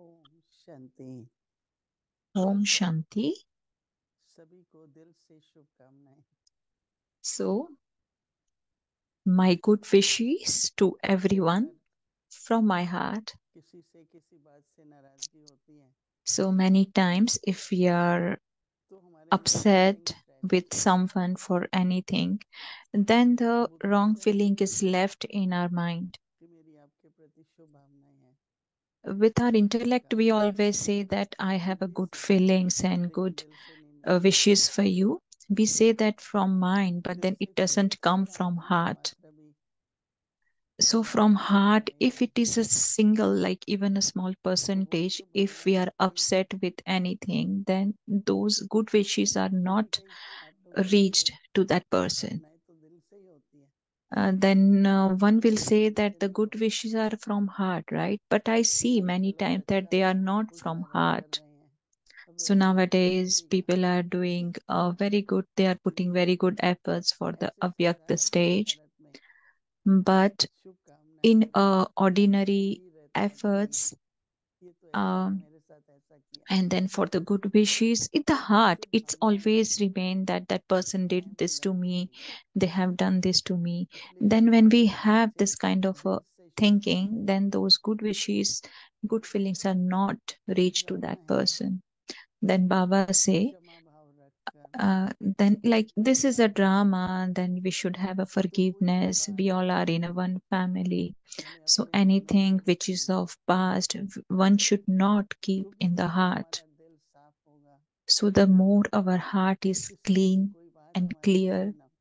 Om Shanti. Om Shanti. सभी को दिल से शुभकामनाएं। So, my good wishes to कई everyone bar from my heart. किसी से किसी बात से नाराजगी होती है So many times, if we are तो हमारे अंदर upset फीलिंग्स रहती with हैं someone for anything, then the वो wrong कैसे feeling आती हैं is left in our mind. कि मेरी आपके प्रति शुभ भावनाएं हैं, With our intellect, we शुभकामनाएं हैं, always say that I have a बुद्धि good से, feelings and लेकिन good दिल से नहीं मिलती। wishes for you. We say that from mind, but दिल then से it केवल doesn't come थोड़ा from अंश heart. मात्रा भी So from भावनाएं heart, नहीं if it मिलती is a single, like even a small तो वो percentage, शुभ if we भावनाएं are होती हैं। upset with anything, then those good wishes are कभी not कभी आप लोग बोलेंगे reached to that person. भावनाएं तो दिल से ही होती हैं, Then one will लेकिन say दिल that से the नहीं good होती। wishes are from heart, right? But I see कभी many तो लोग times that अच्छा they are अच्छा not from पूछना कर heart. रहे हैं, So अव्यक्त जी nowadays स्थिति का people are doing very good, they are putting very good efforts for the ऐसे Avyakt संघर्ष के stage. भारत में But शुभकामनाएं in देना ordinary भी रहता है कि efforts, ये तो ऐसा है, um, मेरे साथ ऐसा किया, and then for the good wishes in the heart, Shubh it's भावनाएं always remain that that person did भावनाएं this to बुलंद me, रहेंगी। they have done this to me. इसलिए Then दिल when से we have this kind of a दिल से thinking, शुभकामनाएं। then those good wishes, good feelings are not reached to that drama है, person. Then Baba say, क्षमा भाव रखकर then like this is a drama, then we should have a जो हुई वो forgiveness, बात we all are in a one family. हमें So अपने मन में anything नहीं which is रखनी है, of past, one should not keep क्योंकि in the जितना heart. हमारा दिल साफ होगा, So the more our heart is किसी की भी clean कोई बात and हमारे मन में clear, ना हो।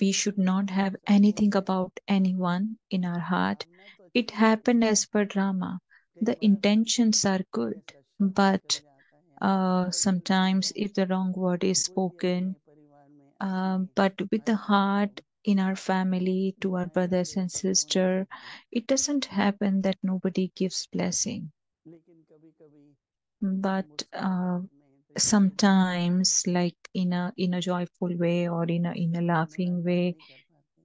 we should not have सब anything ठीक है, about anyone in our heart. भावना तो It अच्छी होती happened है। as per drama. कई The बार intentions are कोई good, ऐसा शब्द निकल but जाता है या कोई ऐसा किसी sometimes को if the wrong word is कोई भी अपने spoken, परिवार में अपने but with the भाई बहन को heart in our family to our बुराई brothers करे and तो वो हो नहीं sister, सकती। it doesn't happen that nobody gives blessing. लेकिन कभी कभी But मुस्कुराहट में तो ये भी रहता है sometimes, like in a joyful way or in a किसी को laughing निरादर way, नहीं कर पाते,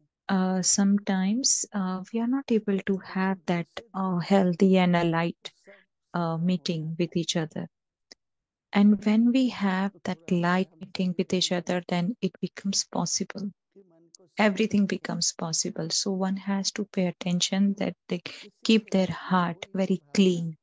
sometimes we are not able to पर have जब दिल that से देते हैं healthy and a तो light सब संभव हो meeting जाता with है। each other. And when we have तो that थोड़ा अगर light हम meeting with each समझें other, then it becomes possible. कि मन को शांत Everything रखें, becomes possible. So one has to pay attention that they किसी keep से their भी heart कोई भी very Bhavna clean,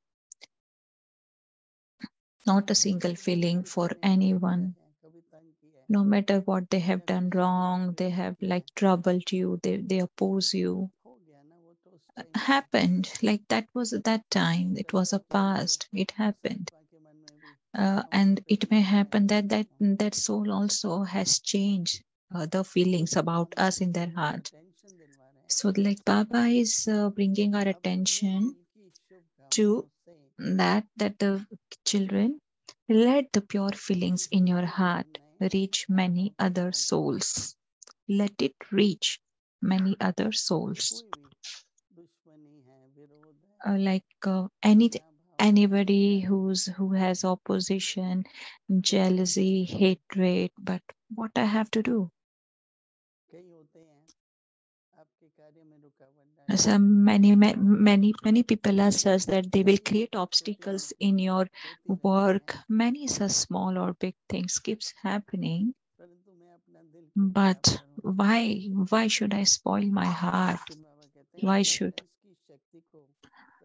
not a single किसी को भी feeling किसी for ने दुख दिया anyone. है, कभी तंग किया है No matter what they have या done किसी ने wrong, आपको they याद have किया like है, troubled you, they oppose you. हो गया ना वो, तो उस टाइम पे Happened like that was at that time. It was a कदापि उनके past. It happened. आत्मा के मन में भी हमारे And it प्रति may कोई happen ऐसा that भाव ना हो। that soul also has changed the feelings about हम us in their उनको heart. टेंशन दिलवा रहे हैं। So like Baba is bringing our अब अपने attention दिल की to शुभकामनाओं से that the children, let the pure feelings in your heart शुभकामनाएं reach आत्माओं many तक other पहुंचे। souls. Let it reach many other souls. कोई भी दुश्मनी है, विरोध है, Like घृणा भावना है, ईर्ष्या anybody है, who has opposition, jealousy, hatred, but what I have to do? कई होते हैं आपके कार्य में रुकावट डालने So वाले, many people are such that they will कई create ऐसी obstacles क्षतिपूर्ति in your होती रहती है, work. Many such small or big things keeps happening. परंतु मैं अपना दिल क्यों खराब But करूं। why should I spoil my heart? लेकिन बाबा कहते हैं Why should? साइलेंस की शक्ति को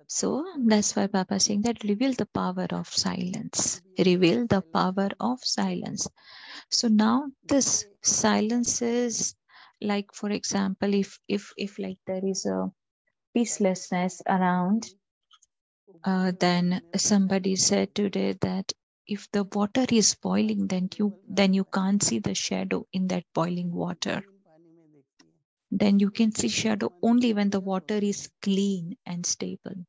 So प्रत्यक्ष करो। that's why Papa is saying that reveal the power of silence. जब ये Reveal the silence power of silence. So now जैसे this silence is like, for example, if like there is a silence की peacelessness शक्ति around, उबलने और then खौलने वाले somebody shadow को said today that if the water is boiling, केवल then you रहता है, can't see the shadow in that boiling water. Clean पानी में दिखती है। Then you can see जब shadow मन only when the clear water होता is है clean and stable.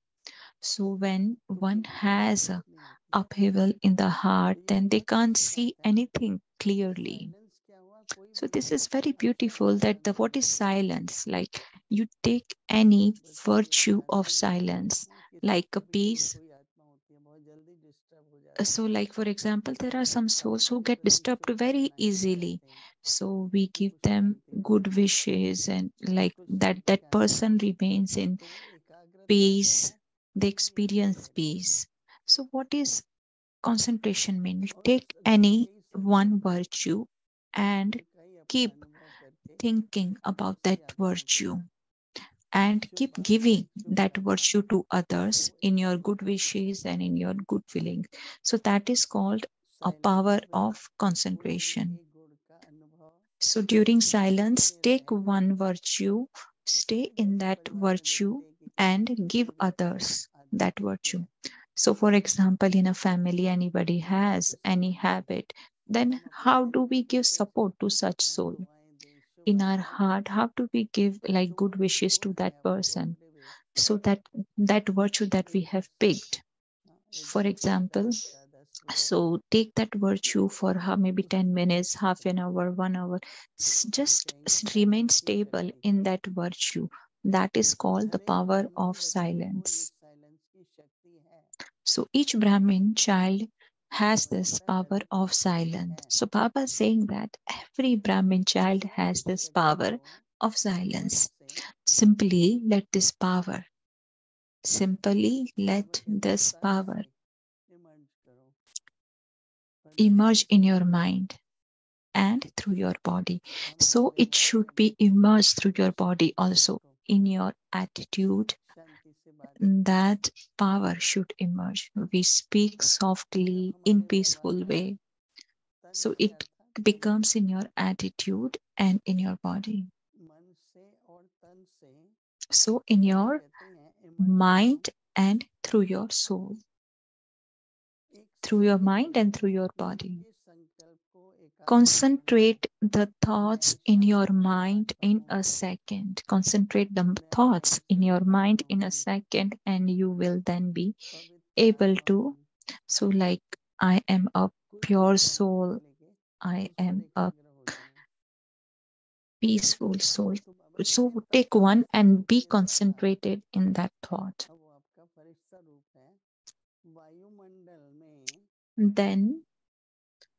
So when तो one फिर कोई has दिक्कत नहीं होती। upheaval in the तो heart, ये then they बहुत can't अच्छी see बात है anything कि clearly. साइलेंस क्या हुआ, कोई So भी this is very अच्छा beautiful that उदाहरण the दे what is देते हैं। silence? Like you take any बच्चे virtue of उदाहरण ये दे silence, देते हैं कि like a कभी कभी peace. कोई आत्मा होती है बहुत जल्दी डिस्टर्ब हो जाती So है, like for example, there are some अब souls who उनके get प्रति disturbed very शुभकामनाएं हम easily. कहते हैं So we कि give कुछ them शांति मिले, good wishes and like कुछ that शांति का अनुभव person हो, remains in तो वो एकाग्रता से peace, है they ये तो experience है। peace. So, what is concentration mean? और Take any यही सब one करके virtue and इकाई अपना keep अनुभव करके thinking about अच्छी that यात्राओं के virtue लिए and शुभ keep भावनाएं giving शुभ that कामनाएं virtue to को others in your एकत्रित good करके wishes चलते and in हैं। your good feelings. So, that is called a silence power में of कोई भी concentration. एक गुण का अनुभव So, during silence, करने से take one virtue, stay in जैसे that परिवार में virtue, देखते हैं कि कोई and give एक others आदत that होती virtue. है So, for example, in a family, anybody कि has ऐसे any समय में habit, then हम अपने how do we परिजनों give से support to such soul? दुआएं दें शुभ In our आत्माओं को heart, how do we give like जो good जो wishes to है that वो person? होते हुए So that virtue that we एक have दस picked, एक for घंटे का example, का 10 minute so take that virtue for her maybe उस 10 minutes, व्यक्ति half को an hour, 1 hour. उसको Just कहेंगे remain साइलेंस की stable शक्ति in that virtue. That is called the हर एक power ब्राह्मण of बच्चे को ये silence. साइलेंस की शक्ति है। So each Brahmin child वो has this बताता है power सभी को of ये शक्ति silence. है। So Baba is saying that every Brahmin child जरा has इस this शक्ति power को of मन silence. से Simply let this power, simply Baba let कहते हैं this तन power से इमर्ज करो पर तन emerge in से your भी mind and through your body. हम So अपने it should व्यवहार में be immersed through your body also, रखो in your attitude. शांति से बात करो। That power should emerge. We speak जब softly in हमारे व्यवहार peaceful में way. तन So से it अर्थात मन becomes से in your attitude and in your body. मन से और तन से So in बाबा your कहते हैं इमर्ज करो mind and through your soul, एक through your संकल्प mind and low through your मन body. के संकल्प को एकाग्र करो Concentrate the मैं thoughts in your शांति से mind बात in a करूंगा second. Concentrate the मैं thoughts प्रेम in से your बात mind in a कहूंगी second, and you will then be पवित्र able आत्मा to. हूँ So, like, I am a कुछ pure क्षण शांति soul, को लेके I उस पर am a एकाग्र हो जाएं। peaceful soul. तो बाबा कहते हैं So, तब take one and be के द्वारा concentrated in that thought. अब वो आपका फरिश्ता रूप है वायुमंडल में Then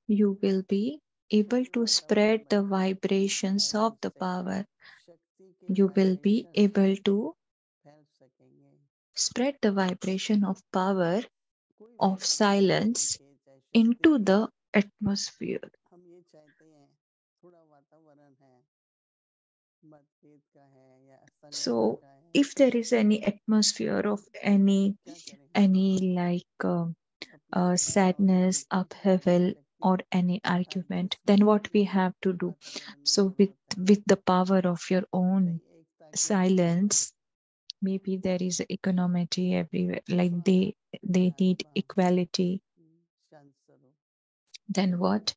you will be able सब to वातावरण spread the बनाएं vibrations ताकि of the इससे power. शक्ति के You will be vibrations able to फैल सकेंगे। spread the vibration of power कोई भी of शक्ति हो ठीक silence है चाहे शक्ति into भी the atmosphere. हम ये चाहते हैं थोड़ा वातावरण है मतभेद का है या संघर्ष So, का है if there is any atmosphere of क्या करें any like अपने परिवार और sadness, मित्र परिवार upheaval, शक्ति or any ताकि argument, then उससे what we भी have to do? वातावरण में So, with परिवर्तन with आए the power of your own सही एकता की भावना silence, maybe there is equanimity everywhere, like स्वाहा they need प्रियात्मा equality. शांत स्वरूप Then what?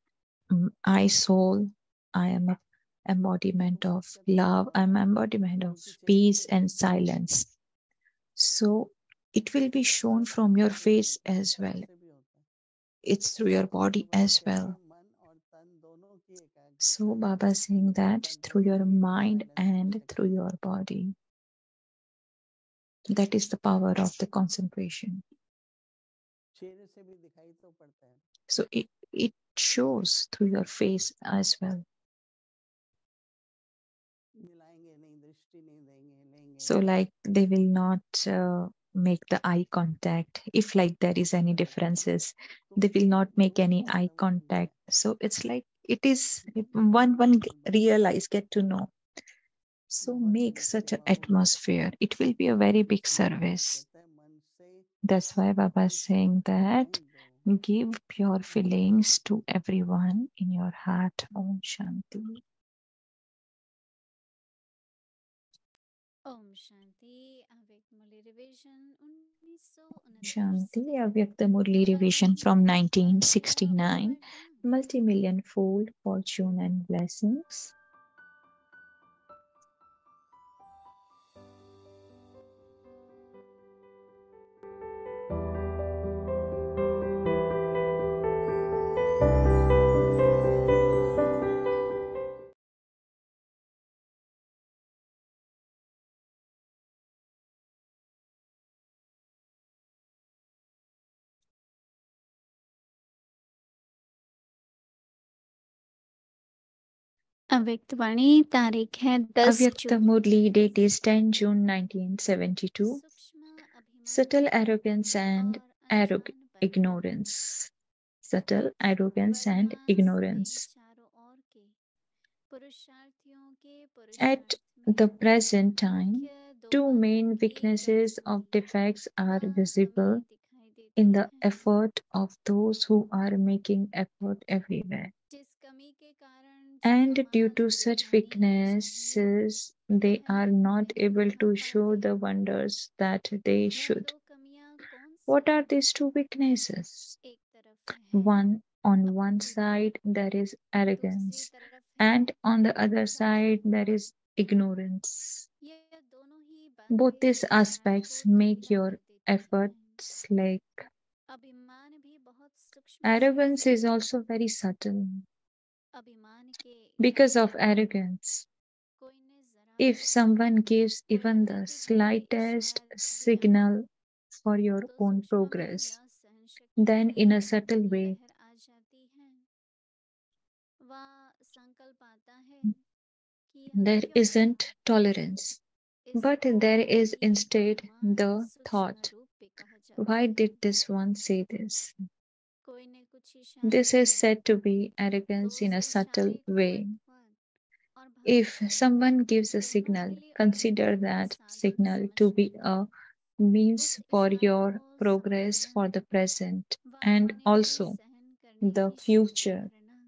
I soul, I am a तो embodiment बात of करते हैं love. I'm Baba embodiment of उनकी चेहरे peace से and silence. So it will be shown सब from your आत्मा से नहीं face होता as तन well. से भी होता है। It's through your तो body बाबा as कहते well. हैं मन और तन दोनों की So एकाग्रता Baba is saying that अर्थात through दोनों your की mind साइलेंस की and through शक्ति your body. That is the power of the concentration. चेहरे से भी दिखाई तो पड़ता है So it shows through your face as well. मिलाएंगे नहीं दृष्टि नहीं देंगे लेंगे So नहीं like they will not make the eye contact. If like there is any हाँ differences, तो they will उससे not make दोनों any का eye वातावरण जो contact. है So it's like it is one बिल्कुल बढ़िया realize, get to know. So बहुत make बड़ी such an सेवा होगी atmosphere. It will be a very big इसलिए बाबा service. कहता है मन से That's why Baba is खुश saying that भावनाएं दो give pure feelings to everyone in your heart. Om Shanti. Om Shanti अव्यक्त मुरली रिवीजन 1929 Shanti, से Avyakt Murli बाबा revision ने from दिया 1969. वरदान Multi-million fold fortune and blessings. अव्यक्त वाणी तारीख है 10 Avyakt June Murli date is 10 June 1972. सूक्ष्म Subtle arrogance and और अनजानपन ignorance. Subtle arrogance and वर्तमान समय ignorance. चारों ओर के पुरुषार्थियों के At पुरुषार्थ the में present time, मुख्य दो two main बातें एक weaknesses जैसी of defects are visible हमें दिखाई in देती the हैं, effort of those who are making effort everywhere. जिस कमी के कारण And due समाज to को such होनी चाहिए weaknesses, they वह are not नहीं able दिखा to show पाते। the wonders that they वह should. दो कमियां कौन सी What are हैं? these two weaknesses? एक तरफ है One, on one अहंकार, side, there is दूसरी arrogance, तरफ है and on the other side, there अजानपन। is ignorance. यह दोनों ही Both बातें these शिक्षा aspects को make ढीला your कर देती हैं। efforts like अभिमान भी बहुत सूक्ष्म चीज arrogance है। is also very subtle. अभिमान के Because of कारण arrogance, कोई ने जरा if सा someone gives कोई even अगर the भी गलत slightest इशारा दिया signal for your तो own सूक्ष्म में progress, यह then सहनशक्ति in a subtle way, लहर आ जाती है। वह संकल्प आता है कि यह there क्यों हुआ। isn't tolerance. But इसको there is ही instead अभिमान the सूक्ष्म thought, रूप भी कहा जाता why है। did this one say this? कोई ने कुछ इशारा This is दिया said to be तो arrogance in उस a subtle इशारे को way. अर्थवत और If भरोसेमंद someone gives a दोनों signal, के लिए consider उपयुक्त that साधन signal to be समझकर a उस means for इशारे your को progress संभालना for the present व and हानि को also सहन करने the की शक्ति future. करना,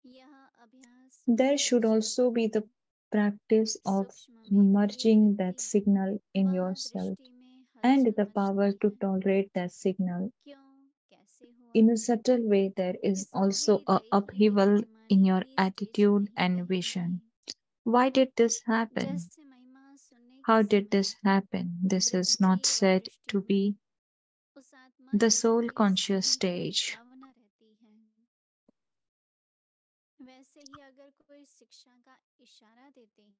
यह अभ्यास There माना should जाता also be है। the practice of सूक्ष्म में भी merging that व्यक्ति signal in वह yourself दृष्टि में and हलचल the power मचती to है, tolerate that signal. क्यों कैसे हुआ। In a subtle way, there is इसको ही also a दैहिक upheaval in अभिमानी your की स्टेज attitude नहीं and कहेंगे। vision. Why did this happen? जैसे महिमा सुनने के How did समय this happen? This is not वृद्धि व said दृष्टि to में be उस आत्मा the के soul लिए conscious स्नेह की stage. भावना रहती है। वैसे ही अगर कोई शिक्षा का इशारा देते हैं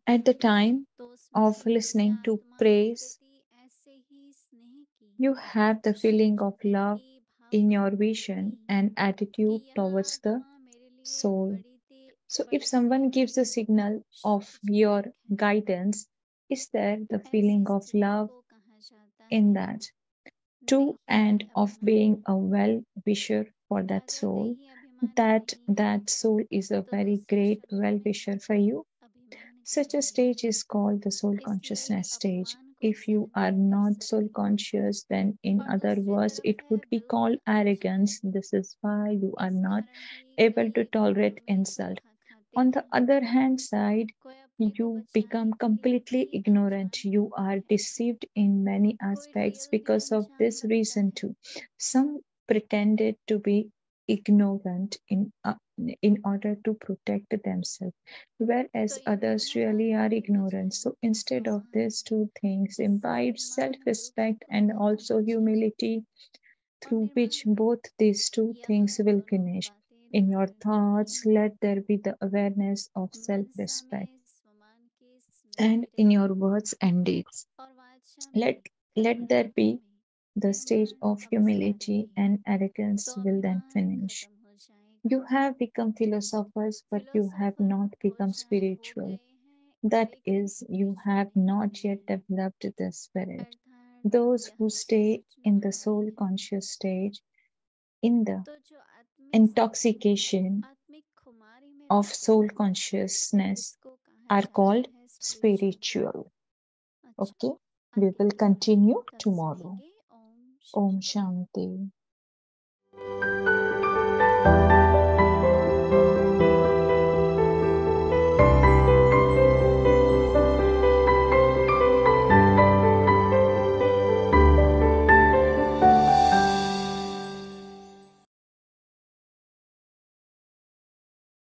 At the time तो उसमें of भी उसकी listening to आत्मा के praise, प्रति ऐसे ही स्नेह की you have the feeling of शंकित love की in भावना your होगी vision and कि attitude यह towards the आत्मा मेरे लिए soul. बड़ी So, if बड़ी someone gives a सेवादायक signal of your शुभचिंतक है। guidance, is there the ऐसी feeling of स्थिति love को कहा जाता in है that too दैहिक and of अभिमान। being a well wisher for that अगर soul? दैहिक अभिमान That नहीं है that soul is a तो very उसे great well wisher for शत्रुतापूर्ण you. अभिमान Such a कहेंगे। stage is called the soul इसलिए consciousness stage. अपमान को If you सहन are नहीं कर not soul सकते। conscious, then in और other दूसरी words, तरफ it है would be Durg called Anju. arrogance. This is why you are इस not कारण भी able to कई tolerate कड़वे insult. पन्था खाते On the हैं। other hand side, कोई अपने को you बचाने become के लिए completely भी ignorant. अनजान You बनता are है, deceived in many कोई aspects रियल भी because of अनजान this बनता reason है। too. Some pretended to be ignorant in order to protect themselves, तो whereas इन others दोनों really बातों are के ignorant. बजाय So instead of सम्मान these two things, जिससे imbibe अभिमान वृक्ष self-respect को and फलता also है humility, और through निर्मल which हो, both these two यह things will दोनों finish. बातें In your धारण करनी thoughts, है। let there be the awareness of Mansa self-respect, में स्वमान की and स्मृति in रहे your words and deeds, और वाचा let में let तथा there हृदय be में the stage निर्मल of अवस्था humility, रहे and तो arrogance will then अभिमान finish. खत्म हो जाएगा। You have become philosophers, but you have philosopher not become हो spiritual. गए हैं That लेकिन is, you स्पिरिचुअल have नहीं not बने yet हैं। developed the spirit. अर्थात Those यह who stay समझना in the soul है conscious stage, in the तो जो आत्मिक संतोष intoxication आत्मिक खुमारी में of रहते soul हैं consciousness, इसको कहा are जाता called है स्पिरिचुअल। spiritual. अच्छा, Okay, we आगे will की कहानी continue कल tomorrow. सुनेंगे। ओम Om शांति। Shanti.